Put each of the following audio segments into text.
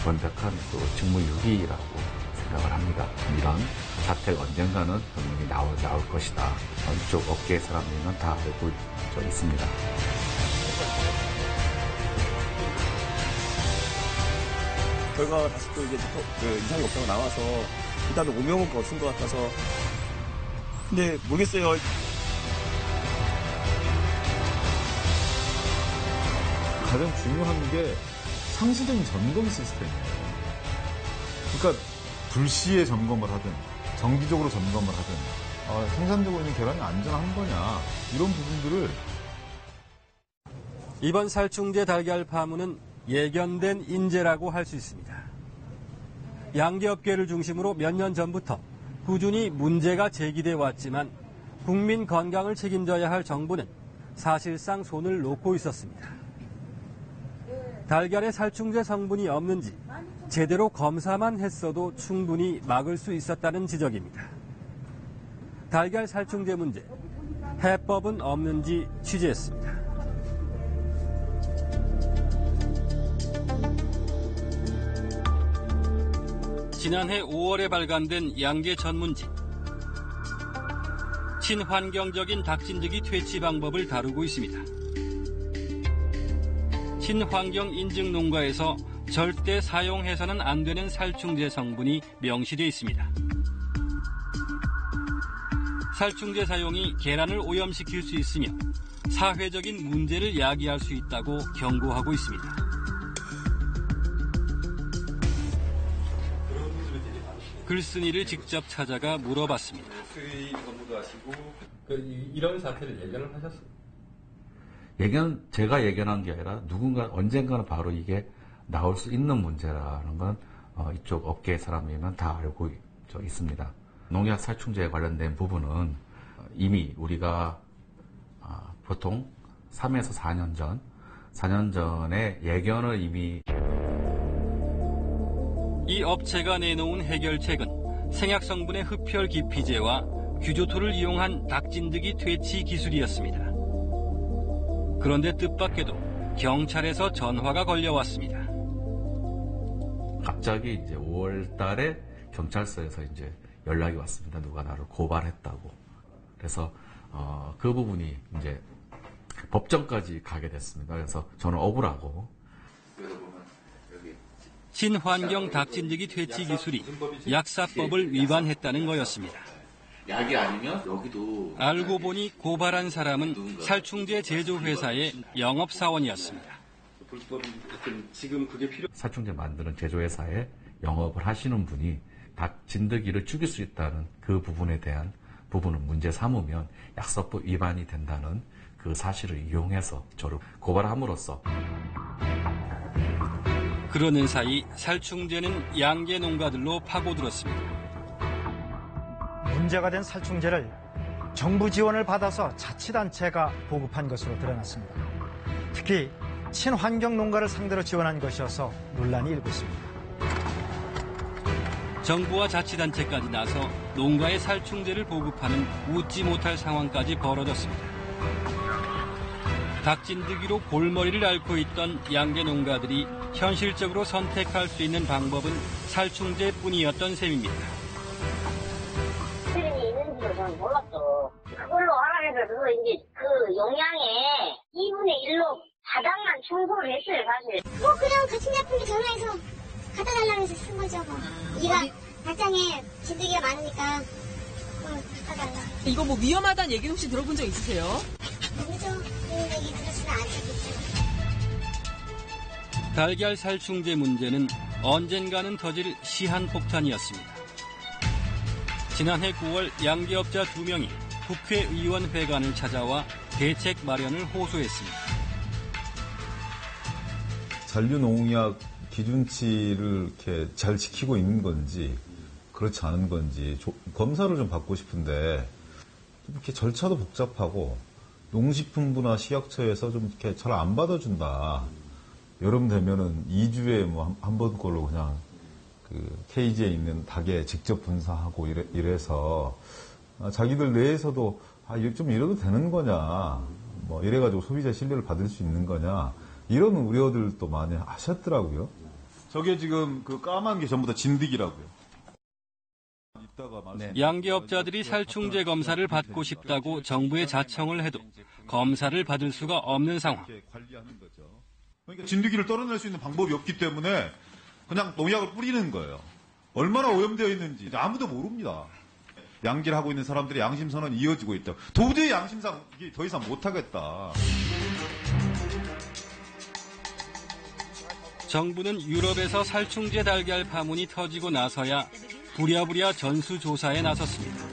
완벽한 또 직무유기라고 생각을 합니다. 이런 사태가 언젠가는 분명히 나올 것이다. 이쪽 업계 사람들은 다 알고 있습니다. 결과가 다시 또 이제 이상이 없다고 나와서 일단은 오명은 거친 것 같아서 근데 모르겠어요. 가장 중요한 게 상시적인 점검 시스템이에요. 그러니까 불시에 점검을 하든 정기적으로 점검을 하든 생산되고 있는 계란이 안전한 거냐 이런 부분들을 이번 살충제 달걀 파문은 예견된 인재라고 할 수 있습니다. 양계업계를 중심으로 몇 년 전부터 꾸준히 문제가 제기돼 왔지만 국민 건강을 책임져야 할 정부는 사실상 손을 놓고 있었습니다. 달걀에 살충제 성분이 없는지 제대로 검사만 했어도 충분히 막을 수 있었다는 지적입니다. 달걀 살충제 문제, 해법은 없는지 취재했습니다. 지난해 5월에 발간된 양계 전문지. 친환경적인 닭진드기 퇴치 방법을 다루고 있습니다. 친환경 인증 농가에서 절대 사용해서는 안 되는 살충제 성분이 명시되어 있습니다. 살충제 사용이 계란을 오염시킬 수 있으며 사회적인 문제를 야기할 수 있다고 경고하고 있습니다. 글쓴이를 직접 찾아가 물어봤습니다. 수의 업무도 하시고 이런 사태를 예견을 하셨습니까? 제가 예견한 게 아니라 언젠가는 바로 이게 나올 수 있는 문제라는 건 이쪽 업계 사람이면 다 알고 있습니다. 농약 살충제에 관련된 부분은 이미 우리가 보통 3에서 4년 전에 예견을 이미 이 업체가 내놓은 해결책은 생약성분의 흡혈 기피제와 규조토를 이용한 닭진드기 퇴치 기술이었습니다. 그런데 뜻밖에도 경찰에서 전화가 걸려왔습니다. 갑자기 이제 5월 달에 경찰서에서 이제 연락이 왔습니다. 누가 나를 고발했다고. 그래서 그 부분이 이제 법정까지 가게 됐습니다. 그래서 저는 억울하고. 친환경 닭진드기 퇴치 기술이 약사법을 위반했다는 거였습니다. 약이 아니면 여기도 알고 보니 고발한 사람은 살충제 제조회사의 영업사원이었습니다. 지금 그게 필요. 살충제 만드는 제조회사에 영업을 하시는 분이 닭 진드기를 죽일 수 있다는 그 부분에 대한 부분을 문제 삼으면 약사법 위반이 된다는 그 사실을 이용해서 저를 고발함으로써 그러는 사이 살충제는 양계 농가들로 파고들었습니다. 문제가 된 살충제를 정부 지원을 받아서 자치단체가 보급한 것으로 드러났습니다. 특히 친환경 농가를 상대로 지원한 것이어서 논란이 일고 있습니다. 정부와 자치단체까지 나서 농가에 살충제를 보급하는 웃지 못할 상황까지 벌어졌습니다. 닭진드기로 골머리를 앓고 있던 양계 농가들이 현실적으로 선택할 수 있는 방법은 살충제뿐이었던 셈입니다. 수준이 있는지도 저는 몰랐죠. 그걸로 알아내서 이제 그 용량의 2분의 1로 바닥만 청소를 했어요, 사실. 그냥 같은 약품에 전화해서 갖다 달라고 해서 쓴 거죠, 뭐. 우리가 닭장에 진드기가 많으니까 갖다 달라. 이거 위험하다는 얘기 혹시 들어본 적 있으세요? 아니죠. 그 얘기 들었으면 안 했겠죠. 달걀 살충제 문제는 언젠가는 터질 시한폭탄이었습니다. 지난해 9월 양계업자 2명이 국회의원 회관을 찾아와 대책 마련을 호소했습니다. 잔류농약 기준치를 이렇게 잘 지키고 있는 건지 그렇지 않은 건지 검사를 좀 받고 싶은데 이렇게 절차도 복잡하고 농식품부나 식약처에서 좀 이렇게 잘 안 받아준다. 여름 되면은 2주에 한 번 꼴로 그냥 그 케이지에 있는 닭에 직접 분사하고 이래서 자기들 내에서도 좀 이래도 되는 거냐, 이래가지고 소비자 신뢰를 받을 수 있는 거냐 이런 우려들도 많이 하셨더라고요. 저게 지금 그 까만 게 전부 다 진드기라고요. 양계업자들이 살충제 검사를 받고 싶다고 정부에 자청을 해도 검사를 받을 수가 없는 상황. 그러니까 진드기를 떨어낼 수 있는 방법이 없기 때문에 그냥 농약을 뿌리는 거예요. 얼마나 오염되어 있는지 아무도 모릅니다. 양계를 하고 있는 사람들의 양심선언이 이어지고 있다. 도저히 양심상 이게 더 이상 못하겠다. 정부는 유럽에서 살충제 달걀 파문이 터지고 나서야 부랴부랴 전수조사에 나섰습니다.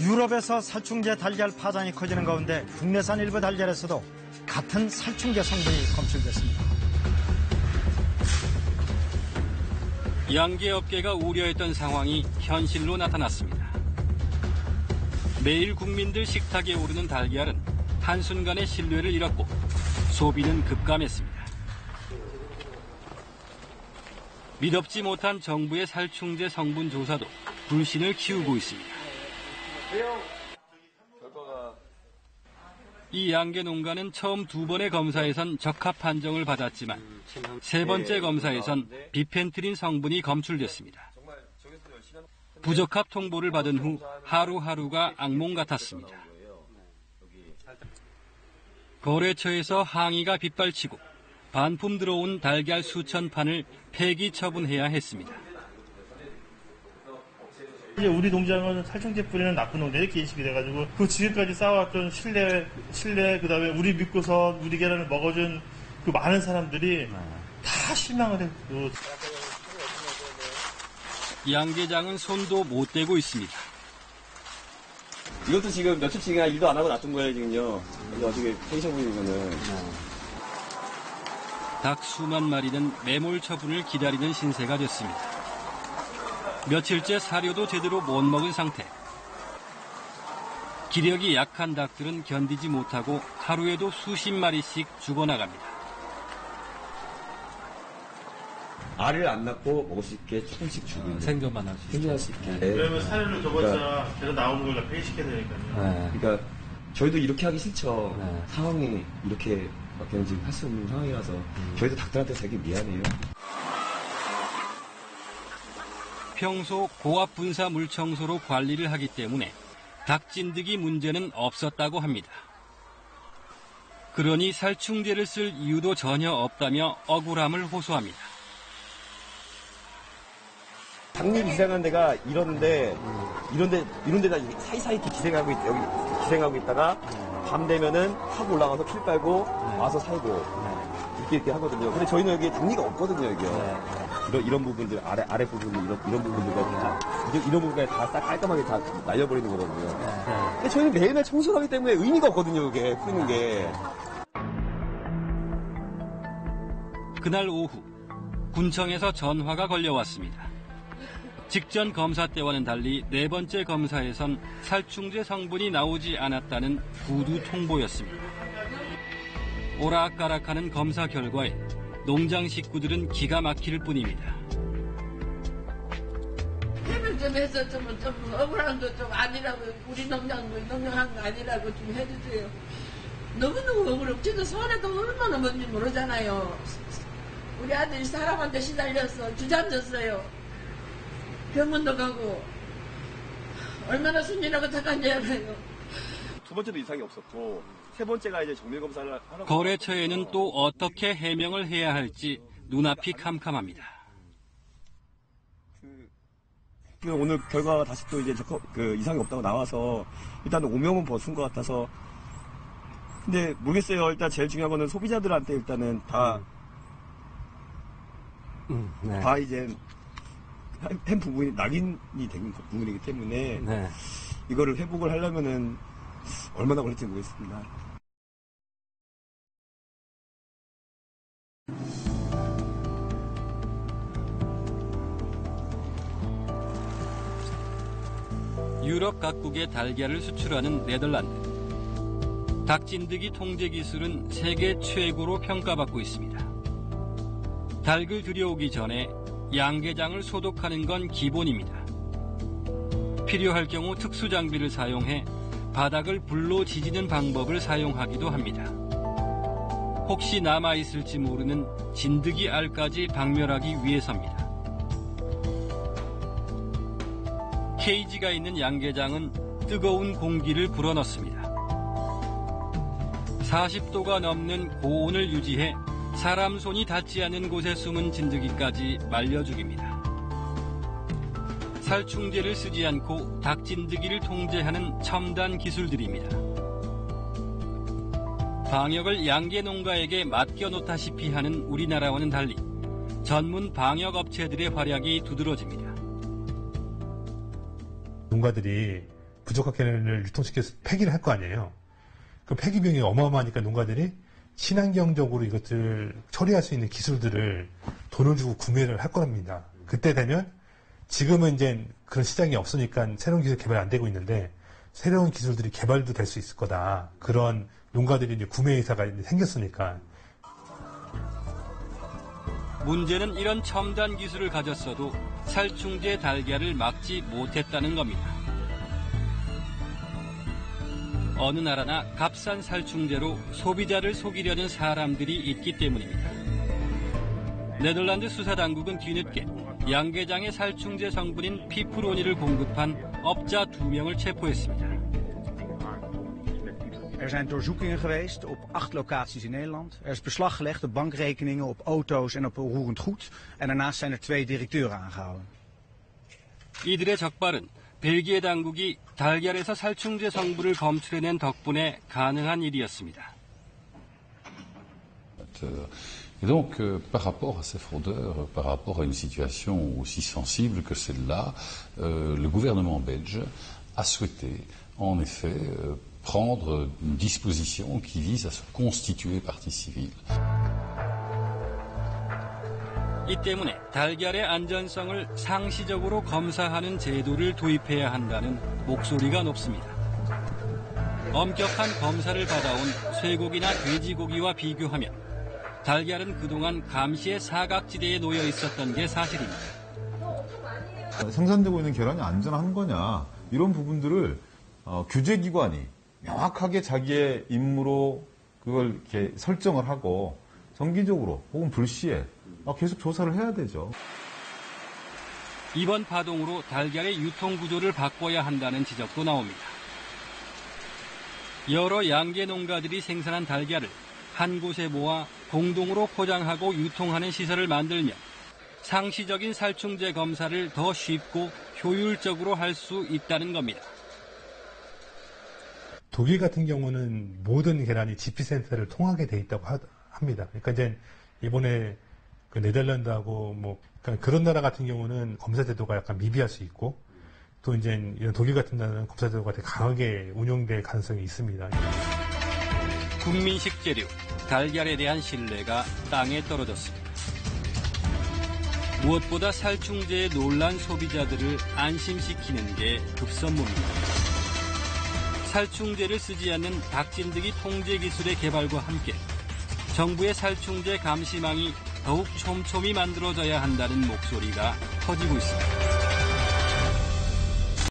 유럽에서 살충제 달걀 파장이 커지는 가운데 국내산 일부 달걀에서도 같은 살충제 성분이 검출됐습니다. 양계업계가 우려했던 상황이 현실로 나타났습니다. 매일 국민들 식탁에 오르는 달걀은 한순간에 신뢰를 잃었고 소비는 급감했습니다. 믿업지 못한 정부의 살충제 성분 조사도 불신을 키우고 있습니다. 이 양계 농가는 처음 2번의 검사에선 적합 판정을 받았지만 3번째 검사에선 비펜트린 성분이 검출됐습니다. 부적합 통보를 받은 후 하루하루가 악몽 같았습니다. 거래처에서 항의가 빗발치고 반품 들어온 달걀 수천 판을 폐기 처분해야 했습니다. 이제 우리 농장은 살충제 뿌리는 나쁜 농장 이렇게 인식이 돼가지고 그 지금까지 쌓아왔던 신뢰 그다음에 우리 믿고서 우리 계란을 먹어준 그 많은 사람들이 다 실망을 했고. 양계장은 손도 못 대고 있습니다. 이것도 지금 며칠치가 일도 안 하고 놔둔 거예요, 지금요. 이거 어떻게 텐션분이면은. 닭 수만 마리는 매몰 처분을 기다리는 신세가 됐습니다. 며칠째 사료도 제대로 못 먹은 상태. 기력이 약한 닭들은 견디지 못하고 하루에도 수십 마리씩 죽어나갑니다. 알을 안 낳고 먹을 수 있게 조금씩 주고 생존만 할 수 있게. 생존할 수 있게. 그러면 사료를 줘봤자 계속 나오는 걸 다 폐기시켜야 되니까요. 그러니까 저희도 이렇게 하기 싫죠. 상황이 이렇게 밖에 지금 할 수 없는 상황이라서 저희도 닭들한테 되게 미안해요. 평소 고압 분사 물 청소로 관리를 하기 때문에 닭진드기 문제는 없었다고 합니다. 그러니 살충제를 쓸 이유도 전혀 없다며 억울함을 호소합니다. 닭잎 기생하는 데가 이런 데다 사이사이 이렇게 기생하고 있다가 밤 되면은 확 올라가서 필 빨고 와서 살고 이렇게 하거든요. 근데 저희는 여기 닭잎가 없거든요, 여기요. 이런 부분들, 아래 부분, 이런 부분들과 이런 부분까지 다 싹 깔끔하게 다 날려버리는 거거든요. 근데 저희는 매일매일 청소하기 때문에 의미가 없거든요, 이게, 뿌리는 게. 그날 오후, 군청에서 전화가 걸려왔습니다. 직전 검사 때와는 달리 4번째 검사에선 살충제 성분이 나오지 않았다는 구두 통보였습니다. 오락가락하는 검사 결과에 농장 식구들은 기가 막힐 뿐입니다. 해명 좀 해서 좀 억울한 거 좀 아니라고, 우리 농장한 거 아니라고 좀 해주세요. 너무너무 억울해. 저도 손에도 얼마나 뭔지 모르잖아요. 우리 아들이 사람한테 시달려서 주잠졌어요. 병원도 가고 얼마나 순진하고 착한지 알아요. 2번째도 이상이 없었고 3번째가 이제 정밀 검사를 하러 거래처에는 또 어떻게 해명을 해야 할지 눈앞이 캄캄합니다. 오늘 결과가 다시 또 이제 이상이 없다고 나와서 일단 오명은 벗은 것 같아서 근데 모르겠어요. 일단 제일 중요한 거는 소비자들한테 일단은 다 이제 한 부분이 낙인이 된 부분이기 때문에 이거를 회복을 하려면은 얼마나 걸릴지 모르겠습니다. 유럽 각국에 달걀을 수출하는 네덜란드. 닭진드기 통제 기술은 세계 최고로 평가받고 있습니다. 닭을 들여오기 전에 양계장을 소독하는 건 기본입니다. 필요할 경우 특수 장비를 사용해 바닥을 불로 지지는 방법을 사용하기도 합니다. 혹시 남아있을지 모르는 진드기 알까지 박멸하기 위해서입니다. 케이지가 있는 양계장은 뜨거운 공기를 불어넣습니다. 40도가 넘는 고온을 유지해 사람 손이 닿지 않는 곳에 숨은 진드기까지 말려 죽입니다. 살충제를 쓰지 않고 닭진드기를 통제하는 첨단 기술들입니다. 방역을 양계 농가에게 맡겨놓다시피 하는 우리나라와는 달리 전문 방역 업체들의 활약이 두드러집니다. 농가들이 부족한 개를 유통시켜서 폐기를 할 거 아니에요. 그 폐기 비용이 어마어마하니까 농가들이 친환경적으로 이것들 처리할 수 있는 기술들을 돈을 주고 구매를 할 거랍니다. 그때 되면 지금은 이제 그런 시장이 없으니까 새로운 기술 개발 안 되고 있는데 새로운 기술들이 개발도 될 수 있을 거다. 그런 농가들이 이제 구매 의사가 생겼으니까. 문제는 이런 첨단 기술을 가졌어도 살충제 달걀을 막지 못했다는 겁니다. 어느 나라나 값싼 살충제로 소비자를 속이려는 사람들이 있기 때문입니다. 네덜란드 수사당국은 뒤늦게 양계장의 살충제 성분인 피프로니를 공급한 업자 2명을 체포했습니다. Er zijn doorzoekingen geweest op 8 locaties in Nederland. Er is beslag gelegd op bankrekeningen, op auto's en op roerend goed. En daarnaast zijn er 2 directeuren aangehouden. 이들의 적발은 벨기에 당국이 달걀에서 살충제 성분을 검출해낸 덕분에 가능한 일이었습니다. Et donc, par rapport à ces fraudeurs, par rapport à une situation aussi sensible que celle-là, le gouvernement belge a souhaité, en effet, prendre une disposition qui vise à se constituer partie civile. 이 때문에 달걀의 안전성을 상시적으로 검사하는 제도를 도입해야 한다는 목소리가 높습니다. 엄격한 검사를 받아온 쇠고기나 돼지고기와 비교하면 달걀은 그동안 감시의 사각지대에 놓여 있었던 게 사실입니다. 생산되고 있는 계란이 안전한 거냐 이런 부분들을 규제기관이 명확하게 자기의 임무로 그걸 이렇게 설정을 하고 정기적으로 혹은 불시에 계속 조사를 해야 되죠. 이번 파동으로 달걀의 유통 구조를 바꿔야 한다는 지적도 나옵니다. 여러 양계 농가들이 생산한 달걀을 한 곳에 모아 공동으로 포장하고 유통하는 시설을 만들면 상시적인 살충제 검사를 더 쉽고 효율적으로 할 수 있다는 겁니다. 독일 같은 경우는 모든 계란이 GP센터를 통하게 돼 있다고 합니다. 그러니까 이제 이번에 그 네덜란드하고 그러니까 그런 나라 같은 경우는 검사 제도가 약간 미비할 수 있고 또 이제 이런 독일 같은 나라는 검사 제도가 되게 강하게 운용될 가능성이 있습니다. 국민 식재료, 달걀에 대한 신뢰가 땅에 떨어졌습니다. 무엇보다 살충제에 놀란 소비자들을 안심시키는 게 급선무입니다. 살충제를 쓰지 않는 닭진드기 통제 기술의 개발과 함께 정부의 살충제 감시망이 더욱 촘촘히 만들어져야 한다는 목소리가 커지고 있습니다.